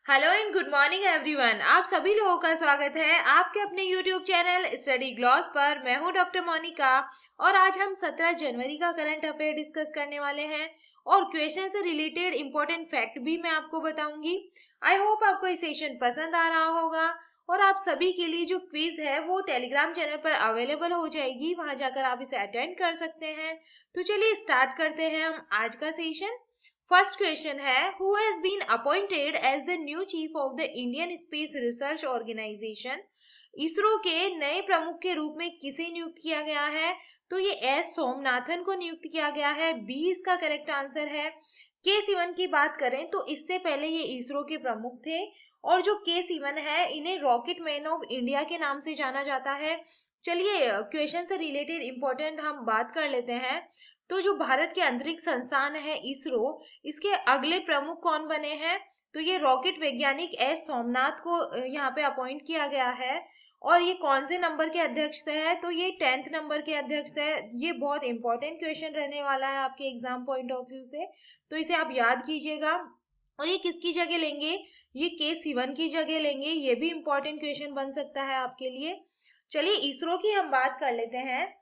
Hello and good morning everyone. आप सभी लोगों का स्वागत है आपके अपने यूट्यूब चैनल स्टडी ग्लॉस पर। मैं हूं डॉक्टर मोनिका और आज हम 17 जनवरी का करंट अफेयर डिस्कस करने वाले हैं और क्वेश्चन से रिलेटेड इंपॉर्टेंट फैक्ट भी मैं आपको बताऊंगी। आई होप आपको ये सेशन पसंद आ रहा होगा और आप सभी के लिए जो क्विज है वो टेलीग्राम चैनल पर अवेलेबल हो जाएगी, वहां जाकर आप इसे अटेंड कर सकते हैं। तो चलिए स्टार्ट करते हैं हम आज का सेशन। फर्स्ट क्वेश्चन है, who has been appointed as the new chief of the Indian Space Research Organisation. ISRO के नए प्रमुख के रूप में किसे नियुक्त किया गया है? तो ये एस सोमनाथन को नियुक्त किया गया है। बी इसका करेक्ट आंसर है। के सिवन की बात करें तो इससे पहले ये इसरो के प्रमुख थे और जो के सिवन है इन्हें रॉकेट मैन ऑफ इंडिया के नाम से जाना जाता है। चलिए क्वेश्चन से रिलेटेड इंपॉर्टेंट हम बात कर लेते हैं। तो जो भारत के अंतरिक्ष संस्थान है इसरो, इसके अगले प्रमुख कौन बने हैं? तो ये रॉकेट वैज्ञानिक एस सोमनाथ को यहाँ पे अपॉइंट किया गया है। और ये कौन से नंबर के अध्यक्ष है? तो ये 10th नंबर के अध्यक्ष है। ये बहुत इंपॉर्टेंट क्वेश्चन रहने वाला है आपके एग्जाम पॉइंट ऑफ व्यू से, तो इसे आप याद कीजिएगा। और ये किसकी जगह लेंगे? ये के सिवन की जगह लेंगे। ये भी इंपॉर्टेंट क्वेश्चन बन सकता है आपके लिए। चलिए इसरो की हम बात कर लेते हैं।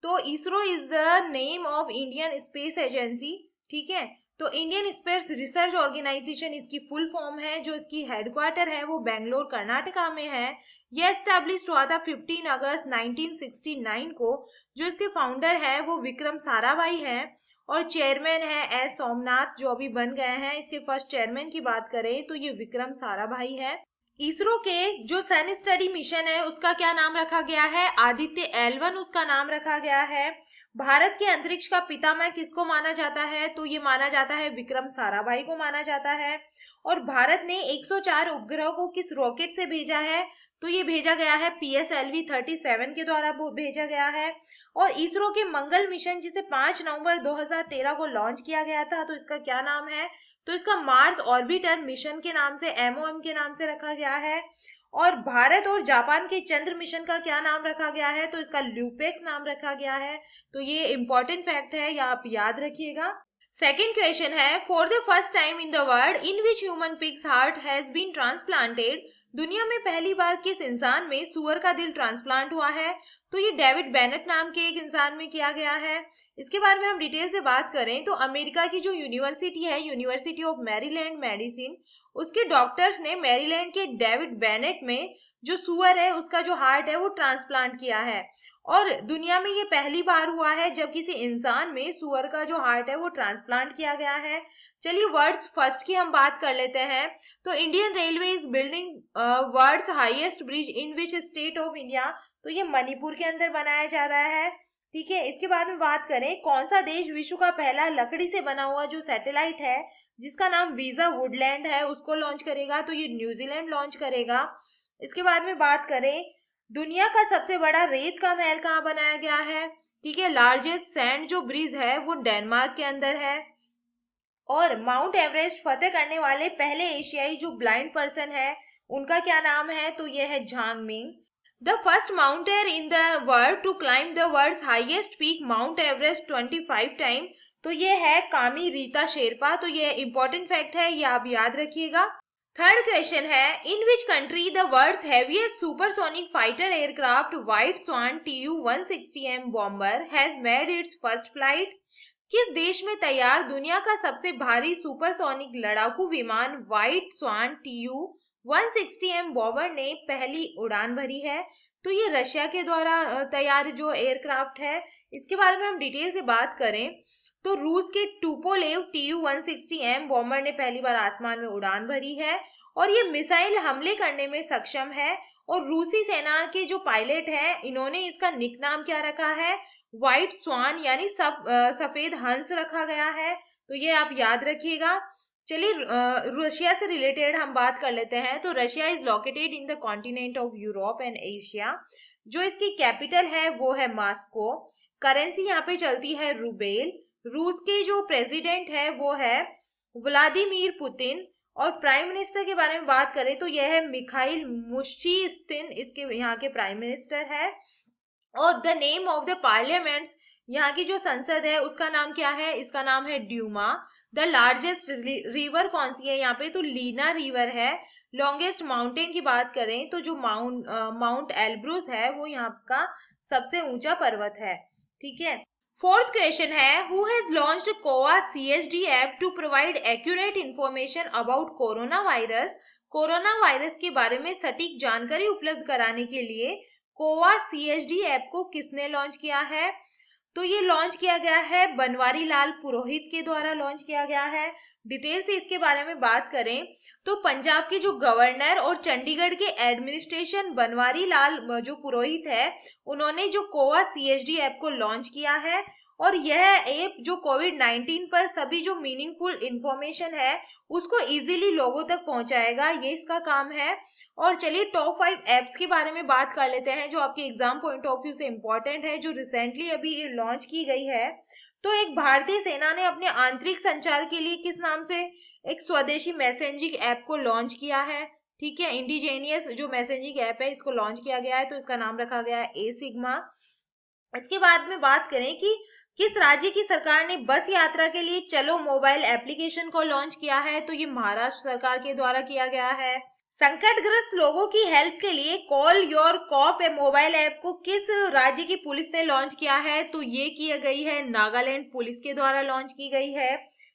तो ISRO is the name of Indian space agency. ठीक है, तो इंडियन स्पेस रिसर्च ऑर्गेनाइजेशन इसकी फुल फॉर्म है। जो इसकी हेडक्वार्टर है वो बेंगलोर कर्नाटका में है। यह एस्टेब्लिश हुआ था 15 अगस्त 1969 को। जो इसके फाउंडर है वो विक्रम साराभाई है और चेयरमैन है एस सोमनाथ, जो अभी बन गए हैं। इसके फर्स्ट चेयरमैन की बात करें तो ये विक्रम साराभाई है। इसरो के जो सन स्टडी मिशन है उसका क्या नाम रखा गया है? आदित्य L1 उसका नाम रखा गया है। भारत के अंतरिक्ष का पितामह किसको माना जाता है? तो ये माना जाता है विक्रम साराभाई को माना जाता है। और भारत ने 104 उपग्रह को किस रॉकेट से भेजा है? तो ये भेजा गया है PSLV 37 के द्वारा भेजा गया है। और इसरो के मंगल मिशन जिसे 5 नवंबर 2013 को लॉन्च किया गया था, तो इसका क्या नाम है? तो इसका मार्स ऑर्बिटर मिशन के नाम से, MOM के नाम से रखा गया है। और भारत और जापान के चंद्र मिशन का क्या नाम रखा गया है? तो इसका ल्यूपेक्स नाम रखा गया है। तो ये इंपॉर्टेंट फैक्ट है, या आप याद रखिएगा। सेकेंड क्वेश्चन है, for the first time in the world in which human pigs heart has been transplanted. दुनिया में पहली बार किस इंसान में सुअर का दिल ट्रांसप्लांट हुआ है? तो ये डेविड बेनेट नाम के एक इंसान में किया गया है। इसके बारे में हम डिटेल से बात करें तो अमेरिका की जो यूनिवर्सिटी है, यूनिवर्सिटी ऑफ मैरीलैंड मेडिसिन, उसके डॉक्टर्स ने मैरीलैंड के डेविड बेनेट में जो सुअर है उसका जो हार्ट है वो ट्रांसप्लांट किया है। और दुनिया में ये पहली बार हुआ है जब किसी इंसान में सुअर का जो हार्ट है वो ट्रांसप्लांट किया गया है। चलिए वर्ल्ड्स फर्स्ट की हम बात कर लेते हैं। तो Indian railway is building world's highest bridge in which state of India. तो ये मणिपुर के अंदर बनाया जा रहा है। ठीक है, इसके बाद में बात करें कौन सा देश विश्व का पहला लकड़ी से बना हुआ जो सैटेलाइट है जिसका नाम वीजा वुडलैंड है उसको लॉन्च करेगा? तो ये न्यूजीलैंड लॉन्च करेगा। इसके बाद में बात करें दुनिया का सबसे बड़ा रेत का महल कहाँ बनाया गया है? ठीक है, लार्जेस्ट सैंड जो ब्रिज है वो डेनमार्क के अंदर है। और माउंट एवरेस्ट फतेह करने वाले पहले एशियाई जो ब्लाइंड पर्सन है उनका क्या नाम है? तो ये है Zhang Ming. The first mountain in the world to climb the world's highest peak Mount Everest 25 time. तो ये है कामी रीता शेरपा। तो ये इंपॉर्टेंट फैक्ट है, ये आप याद रखिएगा। थर्ड क्वेश्चन है, in which country the world's heaviest supersonic fighter aircraft white swan Tu-160M bomber has made its first flight. किस देश में तैयार दुनिया का सबसे भारी सुपरसोनिक लड़ाकू विमान व्हाइट स्वान Tu-160M बॉम्बर ने पहली उड़ान भरी है? तो ये रशिया के द्वारा तैयार जो एयरक्राफ्ट है। इसके बारे में हम डिटेल से बात करें तो रूस के टूपोलेव Tu-160M बॉम्बर ने पहली बार आसमान में उड़ान भरी है और ये मिसाइल हमले करने में सक्षम है। और रूसी सेना के जो पायलट हैं इन्होंने इसका निक नाम क्या रखा है? व्हाइट स्वान यानी सफेद हंस रखा गया है। तो ये आप याद रखिएगा। चलिए रशिया से रिलेटेड हम बात कर लेते हैं। तो Russia is located in the continent of Europe and Asia. जो इसकी कैपिटल है वो है मॉस्को। करेंसी यहाँ पे चलती है रूबेल। रूस के जो प्रेसिडेंट है वो है व्लादिमीर पुतिन। और प्राइम मिनिस्टर के बारे में बात करें तो यह है मिखाइल मुश्चिस्तिन, इसके यहाँ के प्राइम मिनिस्टर है। और the name of the parliament, यहाँ की जो संसद है उसका नाम क्या है? इसका नाम है ड्यूमा। द लार्जेस्ट रिवर कौन सी है यहाँ पे, तो लीना रिवर है। लॉन्गेस्ट माउंटेन की बात करें तो जो माउंट एल्ब्रूस है वो यहाँ का सबसे ऊंचा पर्वत है। ठीक है। फोर्थ क्वेश्चन है, who has launched Cova CSD app to provide accurate information about corona virus. Corona virus के बारे में सटीक जानकारी उपलब्ध कराने के लिए कोवा CSD ऐप को किसने लॉन्च किया है, तो ये लॉन्च किया गया है बनवारी लाल पुरोहित के द्वारा लॉन्च किया गया है। डिटेल से इसके बारे में बात करें तो पंजाब के जो गवर्नर और चंडीगढ़ के एडमिनिस्ट्रेशन बनवारी लाल जो पुरोहित है, उन्होंने जो कोवा CSD ऐप को लॉन्च किया है और यह ऐप जो कोविड-19 पर सभी जो मीनिंगफुल इंफॉर्मेशन है उसको इजीली लोगों तक पहुंचाएगा, ये इसका काम है। और चलिए टॉप 5 एप्स के बारे में बात कर लेते हैं जो आपके एग्जाम पॉइंट ऑफ व्यू से इम्पोर्टेंट है, जो रिसेंटली अभी लॉन्च की गई है। तो एक भारतीय सेना ने अपने आंतरिक संचार के लिए किस नाम से एक स्वदेशी मैसेजिंग ऐप को लॉन्च किया है। ठीक है, इंडिजेनियस जो मैसेजिंग ऐप है इसको लॉन्च किया गया है, तो इसका नाम रखा गया है ए सिग्मा। इसके बाद में बात करें कि किस राज्य की सरकार ने बस यात्रा के लिए चलो मोबाइल एप्लीकेशन को लॉन्च किया है, तो ये महाराष्ट्र सरकार के द्वारा किया गया है। संकटग्रस्त लोगों की हेल्प के लिए call your cop mobile app को किस राज्य की पुलिस ने लॉन्च किया है, तो ये की गई है नागालैंड पुलिस के द्वारा लॉन्च की गई है।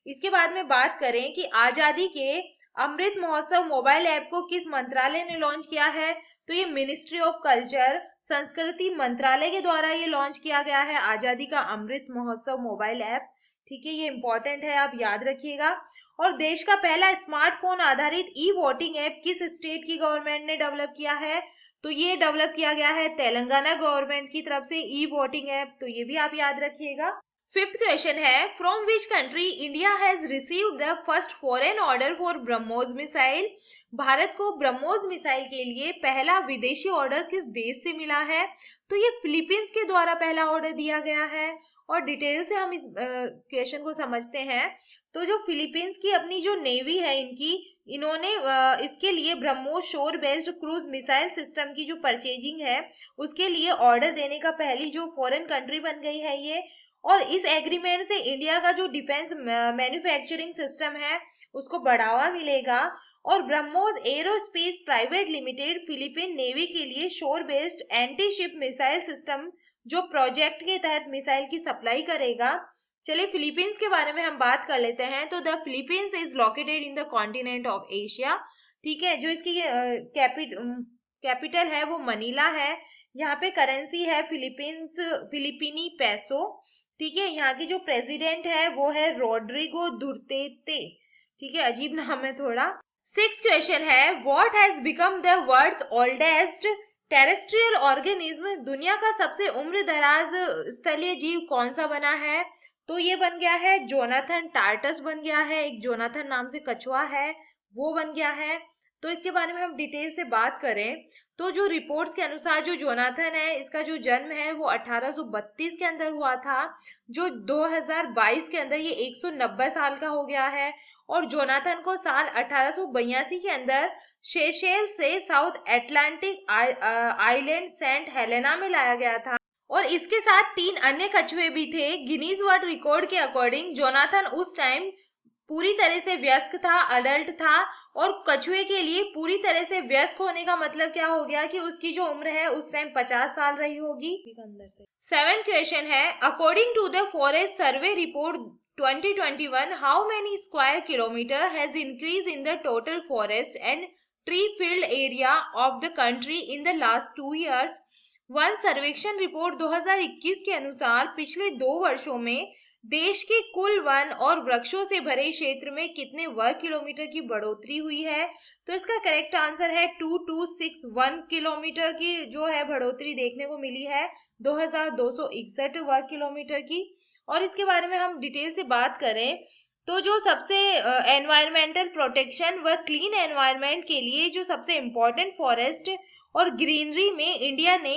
इसके बाद में बात करें कि आजादी के अमृत महोत्सव मोबाइल ऐप को किस मंत्रालय ने लॉन्च किया है, तो ये मिनिस्ट्री ऑफ कल्चर संस्कृति मंत्रालय के द्वारा ये लॉन्च किया गया है आजादी का अमृत महोत्सव मोबाइल ऐप। ठीक है, ये इंपॉर्टेंट है, आप याद रखिएगा। और देश का पहला स्मार्टफोन आधारित ई वोटिंग ऐप किस स्टेट की गवर्नमेंट ने डेवलप किया है, तो ये डेवलप किया गया है तेलंगाना गवर्नमेंट की तरफ से ई वोटिंग ऐप, तो ये भी आप याद रखिएगा। फिफ्थ क्वेश्चन है, from which country India has received the first foreign order for BrahMos missile. Bharat को ब्रह्मोस मिसाइल के लिए पहला विदेशी ऑर्डर किस देश से मिला है, तो ये फिलीपींस के द्वारा पहला ऑर्डर दिया गया है। और डिटेल से हम इस क्वेश्चन को समझते हैं। तो जो फिलीपींस की अपनी जो नेवी है इन्होंने इसके लिए ब्रह्मोस शोर बेस्ड क्रूज मिसाइल सिस्टम की जो परचेजिंग है उसके लिए ऑर्डर देने का पहली जो फॉरेन कंट्री बन गई है ये। और इस एग्रीमेंट से इंडिया का जो डिफेंस मैन्युफैक्चरिंग सिस्टम है उसको बढ़ावा मिलेगा। और BrahMos aerospace private limited Philippine navy के लिए शोर based anti ship missile system जो प्रोजेक्ट के तहत मिसाइल की सप्लाई करेगा। चलिए फिलीपींस के बारे में हम बात कर लेते हैं। तो the Philippines is located in the continent of Asia. ठीक है, जो इसकी कैपिटल है वो मनीला है। यहाँ पे करेंसी है फिलिपीनी पैसो। ठीक है, यहाँ की जो प्रेसिडेंट है वो है रोड्रिगो दुर्तेते। ठीक है, अजीब नाम है थोड़ा। सिक्स क्वेश्चन है, what has become the world's oldest terrestrial organism. दुनिया का सबसे उम्र दराज स्थलीय जीव कौन सा बना है, तो ये बन गया है जोनाथन टार्टस बन गया है। एक जोनाथन नाम से कछुआ है वो बन गया है। तो इसके बारे में हम डिटेल से बात करें तो जो रिपोर्ट्स के अनुसार जो जोनाथन है इसका जो जन्म है वो 1832 के अंदर हुआ था। जो 2022 के अंदर ये 190 साल का हो गया है। और जोनाथन को साल 1882 के अंदर सेशेल से South Atlantic island Saint Helena में लाया गया था। और इसके साथ 3 अन्य कछुए भी थे। गिनीज वर्ल्ड रिकॉर्ड के अकॉर्डिंग जोनाथन उस टाइम पूरी तरह से वयस्क था, अडल्ट था। और कछुए के लिए पूरी तरह से वयस्क होने का मतलब क्या हो गया कि उसकी जो उम्र है उस टाइम 50 साल रही होगी। सेवन क्वेश्चन है, according to the forest survey report 2021 how many square kilometre has increase in the total forest and tree field area of the country in the last 2 years। वन सर्वेक्षण रिपोर्ट 2021 के अनुसार पिछले 2 वर्षों में देश के कुल वन और वृक्षों से भरे क्षेत्र में कितने वर्ग किलोमीटर की बढ़ोतरी हुई है, तो इसका करेक्ट आंसर है 2261 किलोमीटर की जो है बढ़ोतरी देखने को मिली है, 2261 वर्ग किलोमीटर की। और इसके बारे में हम डिटेल से बात करें तो जो सबसे एनवायरमेंटल प्रोटेक्शन व क्लीन एनवायरमेंट के लिए जो सबसे इम्पोर्टेंट फॉरेस्ट और ग्रीनरी में इंडिया ने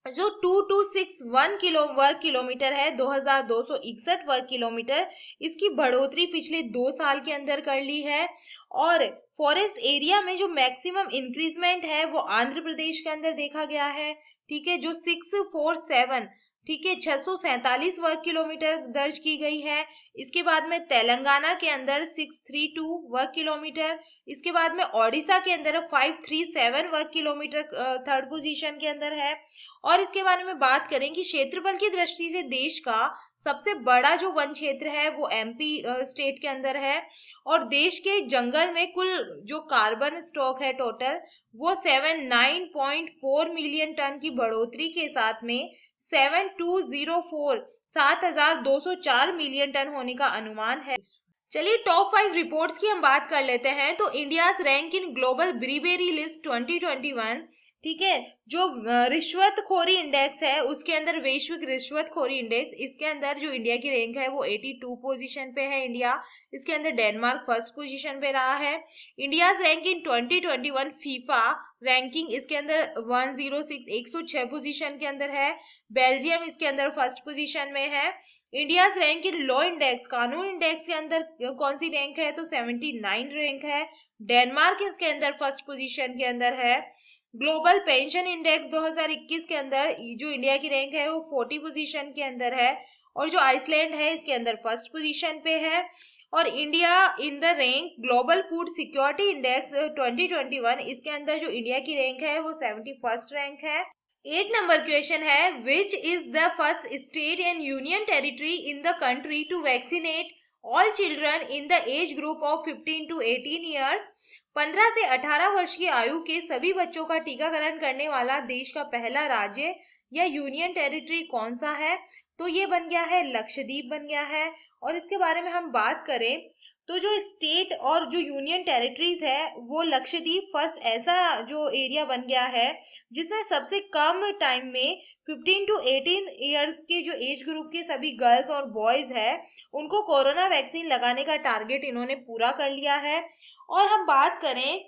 जो 2261 वर्ग किलोमीटर है, 2261 वर्ग किलोमीटर, इसकी बढ़ोतरी पिछले 2 साल के अंदर कर ली है। और फॉरेस्ट एरिया में जो मैक्सिमम इंक्रीजमेंट है वो आंध्र प्रदेश के अंदर देखा गया है। ठीक है, जो 647 ठीक है, 647 वर्ग किलोमीटर दर्ज की गई है। इसके बाद में तेलंगाना के अंदर 632 वर्ग किलोमीटर, इसके बाद में ओडिशा के अंदर 537 वर्ग किलोमीटर थर्ड पोजीशन के अंदर है। और इसके बारे में बात करें कि क्षेत्रफल की दृष्टि से देश का सबसे बड़ा जो वन क्षेत्र है वो एमपी स्टेट के अंदर है। और देश के जंगल में कुल जो कार्बन स्टॉक है टोटल वो 79.4 मिलियन टन की बढ़ोतरी के साथ में 7,204 मिलियन टन होने का अनुमान है। चलिए टॉप 5 रिपोर्ट्स की हम बात कर लेते हैं। तो India's rank in global bribery list 2021, ठीक है, जो रिश्वतखोरी इंडेक्स है उसके अंदर वैश्विक रिश्वतखोरी इंडेक्स, इसके अंदर जो इंडिया की रैंक है वो 82 पोजीशन पे है इंडिया। इसके अंदर डेनमार्क फर्स्ट पोजीशन पे रहा है। इंडियाज रैंक इन 2021 फीफा रैंकिंग, इसके अंदर 106 पोजीशन के अंदर है। बेल्जियम इसके अंदर फर्स्ट पोजीशन में है। India's rank in law index, कानून इंडेक्स के अंदर कौन सी रैंक है, तो 79 रैंक है। डेनमार्क इसके अंदर फर्स्ट पोजीशन के अंदर है। ग्लोबल पेंशन इंडेक्स 2021 के अंदर जो इंडिया की रैंक है वो 40 पोजीशन के अंदर है। और जो आइसलैंड है इसके अंदर फर्स्ट पोजीशन पे है। और India in the rank global food security index 2021, इसके अंदर जो इंडिया की रैंक है वो 71st रैंक है। 8 नंबर क्वेश्चन है, which is the first state and union territory in the country to vaccinate all children in the age group of 15 to 18 years. 15 से 18 वर्ष की आयु के सभी बच्चों का टीकाकरण करने वाला देश का पहला राज्य या यूनियन टेरिटरी कौन सा है, तो ये बन गया है लक्षद्वीप बन गया है। और इसके बारे में हम बात करें तो जो स्टेट और जो यूनियन टेरिटरीज है वो लक्षद्वीप फर्स्ट ऐसा जो एरिया बन गया है जिसने सबसे कम टाइम में 15 to 18 ईयर्स के जो एज ग्रुप के सभी गर्ल्स और बॉयज है उनको कोरोना वैक्सीन लगाने का टारगेट इन्होंने पूरा कर लिया है। और हम बात करें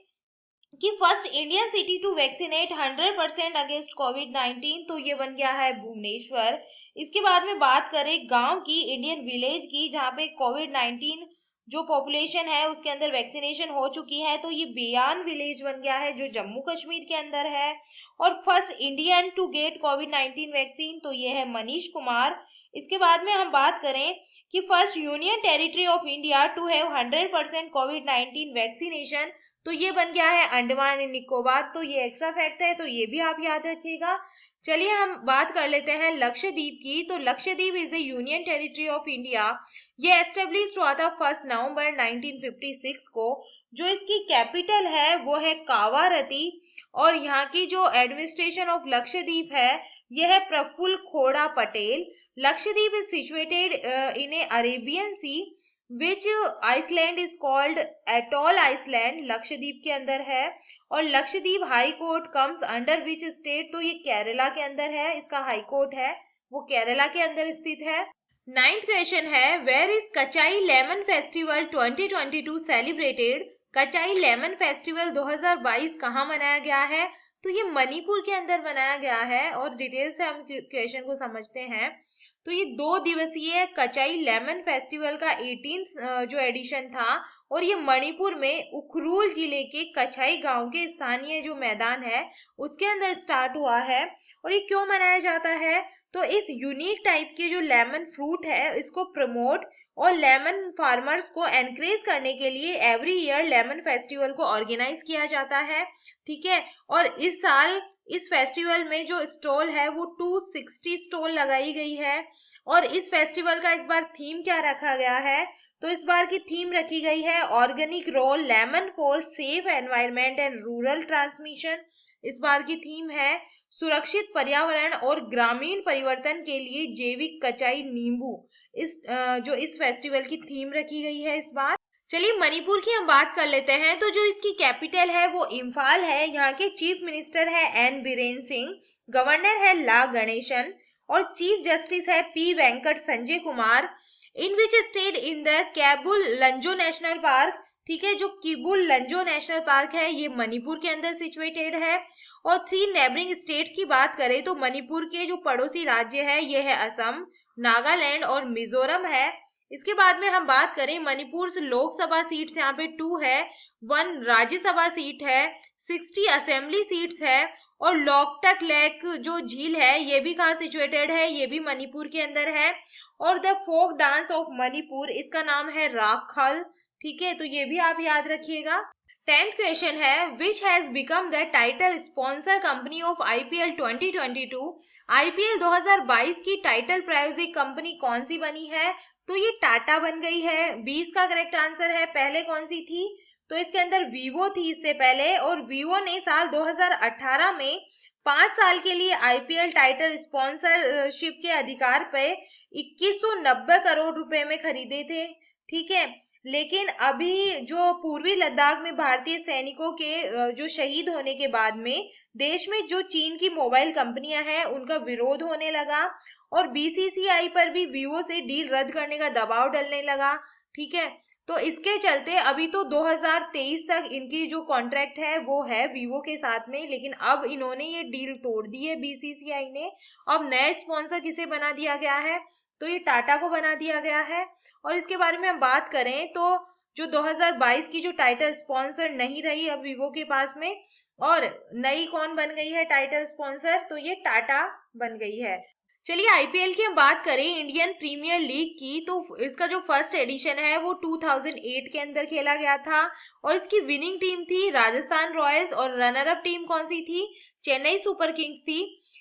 कि first Indian city to vaccinate 100% against कोविड-19, तो ये बन गया है भुवनेश्वर। इसके बाद में बात करें गांव की, इंडियन विलेज की, जहाँ पे कोविड-19 जो पॉपुलेशन है उसके अंदर वैक्सीनेशन हो चुकी है, तो ये बेयान विलेज बन गया है जो जम्मू कश्मीर के अंदर है। और फर्स्ट इंडियन टू गेट कोविड-19 वैक्सीन, तो ये है मनीष कुमार। इसके बाद में हम बात करें कि first union territory of India to have 100% कोविड-19 वैक्सीनेशन, तो ये बन गया है अंडमान एंड निकोबार। तो ये एक्स्ट्रा फैक्ट है, तो ये भी आप याद रखिएगा। चलिए हम बात कर लेते हैं लक्षद्वीप की। तो Lakshadweep is A union territory of India. ये एस्टेब्लिश हुआ था 1 नवंबर 1956 को। जो इसकी कैपिटल है वो है कावारती। और यहाँ की जो एडमिनिस्ट्रेशन ऑफ लक्षद्वीप है यह है Praful Khoda Patel. Lakshadweep is situated in a Arabian sea which island is called atoll island, Lakshadweep के अंदर है। और Lakshadweep high court comes under which state, तो ये केरला के अंदर है, इसका हाई कोर्ट है वो केरला के अंदर स्थित है। 9th क्वेश्चन है, where is Kachai lemon festival 2022 celebrated. Kachai lemon festival 2022 कहाँ मनाया गया है, तो ये मणिपुर के अंदर मनाया गया है। और डिटेल से हम क्वेश्चन को समझते हैं। तो ये 2 दिवसीय कचाई लेमन फेस्टिवल का 18th जो एडिशन था और ये मणिपुर में उखरूल जिले के कचाई गांव के स्थानीय जो मैदान है उसके अंदर स्टार्ट हुआ है। और ये क्यों मनाया जाता है, तो इस यूनिक टाइप के जो लेमन फ्रूट है इसको प्रमोट और लेमन फार्मर्स को एनकरेज करने के लिए एवरी ईयर लेमन फेस्टिवल को ऑर्गेनाइज किया जाता है, ठीक है। और इस साल इस फेस्टिवल में जो स्टॉल है वो 260 स्टॉल लगाई गई है। और इस फेस्टिवल का इस बार थीम क्या रखा गया है, तो इस बार की थीम रखी गई है organic role lemon for safe environment and rural transmission. इस बार की थीम है सुरक्षित पर्यावरण और ग्रामीण परिवर्तन के लिए जैविक कचाई नींबू। जो इस फेस्टिवल की थीम रखी गई है इस बार। चलिए मणिपुर की हम बात कर लेते हैं। तो जो इसकी कैपिटल है वो इम्फाल है। यहाँ के चीफ मिनिस्टर है एन बीरेन सिंह, गवर्नर है ला गणेशन और चीफ जस्टिस है P Venkat Sanjay Kumar. In which state in the Keibul Lamjao national park, ठीक है, जो किबुल लंजो नेशनल पार्क है ये मणिपुर के अंदर सिचुएटेड है। और 3 नेबरिंग स्टेट्स की बात करें तो मणिपुर के जो पड़ोसी राज्य है ये है असम, नागालैंड और मिजोरम है। इसके बाद में हम बात करें मणिपुर से लोकसभा सीट्स यहाँ पे 2 है, 1 राज्यसभा सीट है, 60 असेंबली सीट्स है और लोकटक लेक जो झील है ये भी कहाँ सिचुएटेड है, ये भी मणिपुर के अंदर है। और the folk dance of Manipur, इसका नाम है राखल। ठीक है, तो ये भी आप याद रखिएगा। 10th क्वेश्चन है, which has become the title sponsor company of IPL 2022। IPL 2022 की टाइटल प्रायोजिक कंपनी कौन सी बनी है? तो ये टाटा बन गई है। 20 का करेक्ट आंसर है। पहले कौन सी थी? तो इसके अंदर वीवो थी इससे पहले, और वीवो ने साल 2018 में 5 साल के लिए आईपीएल टाइटल स्पॉन्सरशिप के अधिकार पे 2190 करोड़ रुपए में खरीदे थे। ठीक है, लेकिन अभी जो पूर्वी लद्दाख में भारतीय सैनिकों के जो शहीद होने के बाद में देश में जो चीन की मोबाइल कंपनियां हैं उनका विरोध होने लगा, और बीसीसीआई पर भी वीवो से डील रद्द करने का दबाव डलने लगा। ठीक है, तो इसके चलते अभी तो 2023 तक इनकी जो कॉन्ट्रैक्ट है वो है वीवो के साथ में, लेकिन अब इन्होंने ये डील तोड़ दी है बीसीसीआई ने। अब नए स्पॉन्सर किसे बना दिया गया है? तो ये टाटा को बना दिया गया है। और इसके बारे में हम बात करें तो जो 2022 की जो टाइटल स्पॉन्सर नहीं रही अब वीवो के पास में, और नई कौन बन गई है टाइटल स्पॉन्सर? तो ये टाटा बन गई है। चलिए आईपीएल की हम बात करें, इंडियन प्रीमियर लीग की, तो इसका जो फर्स्ट एडिशन है वो 2008 के अंदर खेला गया था, और इसकी विनिंग टीम थी राजस्थान रॉयल्स, और रनर अप टीम कौन सी थी? चेन्नई सुपर किंग्स थी।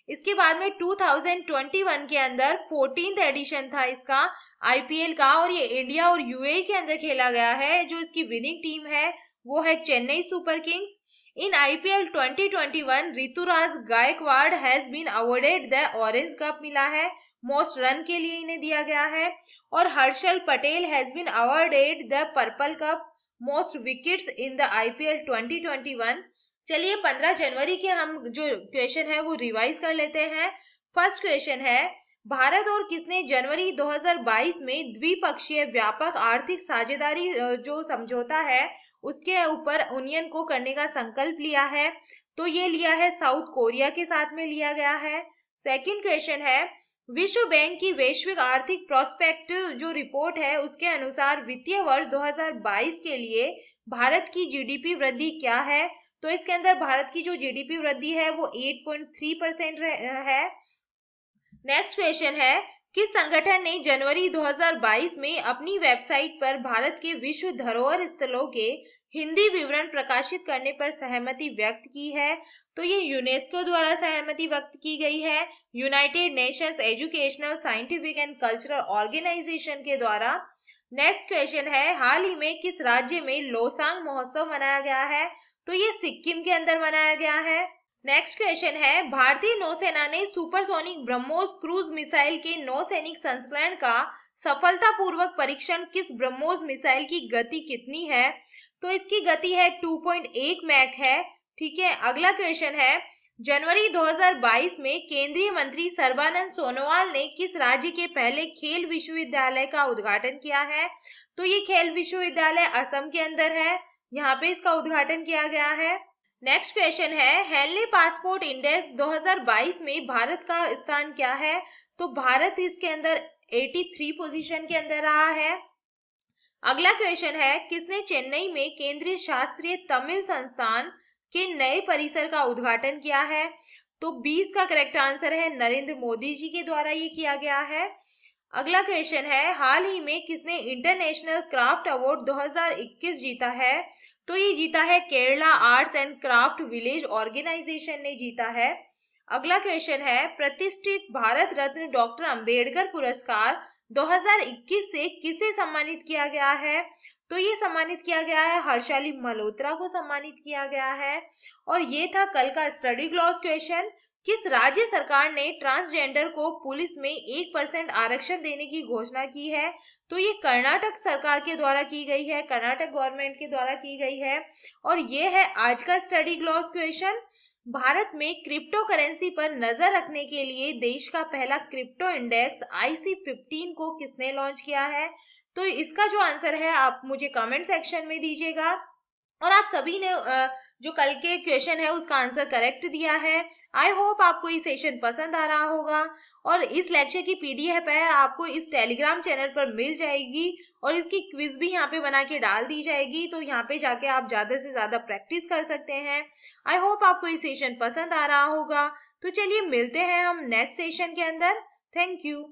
इसके बाद में 2021 के अंदर 14th एडिशन था इसका आईपीएल का, और ये इंडिया और यूएई के अंदर खेला गया है। जो इसकी विनिंग टीम है वो है Chennai super kings. In IPL 2021 Ruturaj Gaikwad has been awarded the orange cup मिला है, मोस्ट रन के लिए इन्हें दिया गया है। और Harshal Patel has been awarded the purple cup, most wickets in the IPL 2021। चलिए 15 जनवरी के हम जो क्वेश्चन है वो रिवाइज कर लेते हैं। फर्स्ट क्वेश्चन है, भारत और किसने जनवरी 2022 में द्विपक्षीय व्यापक आर्थिक साझेदारी जो समझौता है उसके ऊपर यूनियन को करने का संकल्प लिया है? तो ये लिया है साउथ कोरिया के साथ में लिया गया है। सेकंड क्वेश्चन है, विश्व बैंक की वैश्विक आर्थिक प्रोस्पेक्ट जो रिपोर्ट है उसके अनुसार वित्तीय वर्ष 2022 के लिए भारत की जीडीपी वृद्धि क्या है? तो इसके अंदर भारत की जो जीडीपी वृद्धि है वो 8.3% है। नेक्स्ट क्वेश्चन है, किस संगठन ने जनवरी 2022 में अपनी वेबसाइट पर भारत के विश्व धरोहर स्थलों के हिंदी विवरण प्रकाशित करने पर सहमति व्यक्त की है? तो ये यूनेस्को द्वारा सहमति व्यक्त की गई है, United Nations Educational Scientific and Cultural Organisation के द्वारा। नेक्स्ट क्वेश्चन है, हाल ही में किस राज्य में लोसांग महोत्सव मनाया गया है? तो ये सिक्किम के अंदर मनाया गया है। नेक्स्ट क्वेश्चन है, भारतीय नौसेना ने सुपरसोनिक ब्रह्मोस क्रूज मिसाइल के नौसैनिक संस्करण का सफलतापूर्वक परीक्षण किस ब्रह्मोस मिसाइल की गति कितनी है? तो इसकी गति है 2.1 मैक है। ठीक है, अगला क्वेश्चन है, जनवरी 2022 में केंद्रीय मंत्री सर्बानंद सोनोवाल ने किस राज्य के पहले खेल विश्वविद्यालय का उद्घाटन किया है? तो ये खेल विश्वविद्यालय असम के अंदर है, यहाँ पे इसका उद्घाटन किया गया है। नेक्स्ट क्वेश्चन है, हेनली पासपोर्ट इंडेक्स 2022 में भारत का स्थान क्या है? तो भारत इसके अंदर 83 पोजीशन के अंदर रहा है। अगला क्वेश्चन है, किसने चेन्नई में केंद्रीय शास्त्रीय तमिल संस्थान के नए परिसर का उद्घाटन किया है? तो 20 का करेक्ट आंसर है नरेंद्र मोदी जी के द्वारा ये किया गया है। अगला क्वेश्चन है, हाल ही में किसने इंटरनेशनल क्राफ्ट अवार्ड 2021 जीता है? तो ये जीता है Kerala Arts and Craft Village Organisation ने जीता है। अगला क्वेश्चन है, प्रतिष्ठित भारत रत्न डॉक्टर अंबेडकर पुरस्कार 2021 से किसे सम्मानित किया गया है? तो ये सम्मानित किया गया है हर्षाली मल्होत्रा को सम्मानित किया गया है। और ये था कल का स्टडी ग्लॉस क्वेश्चन। किस राज्य सरकार ने ट्रांसजेंडर को पुलिस में 1% आरक्षण देने की घोषणा की है? तो ये कर्नाटक सरकार के द्वारा की गई है, कर्नाटक गवर्नमेंट के द्वारा की गई है। और ये है आज का स्टडी ग्लॉस क्वेश्चन। भारत में क्रिप्टो करेंसी पर नजर रखने के लिए देश का पहला क्रिप्टो इंडेक्स IC15 को किसने लॉन्च किया है? तो इसका जो आंसर है आप मुझे कमेंट सेक्शन में दीजिएगा। और आप सभी ने जो कल के क्वेश्चन है उसका आंसर करेक्ट दिया है। आई होप आपको ये सेशन पसंद आ रहा होगा और इस लेक्चर की पीडीएफ है आपको इस टेलीग्राम चैनल पर मिल जाएगी और इसकी क्विज भी यहाँ पे बना के डाल दी जाएगी, तो यहाँ पे जाके आप ज्यादा से ज्यादा प्रैक्टिस कर सकते हैं। आई होप आपको ये सेशन पसंद आ रहा होगा। तो चलिए मिलते हैं हम नेक्स्ट सेशन के अंदर। Thank you.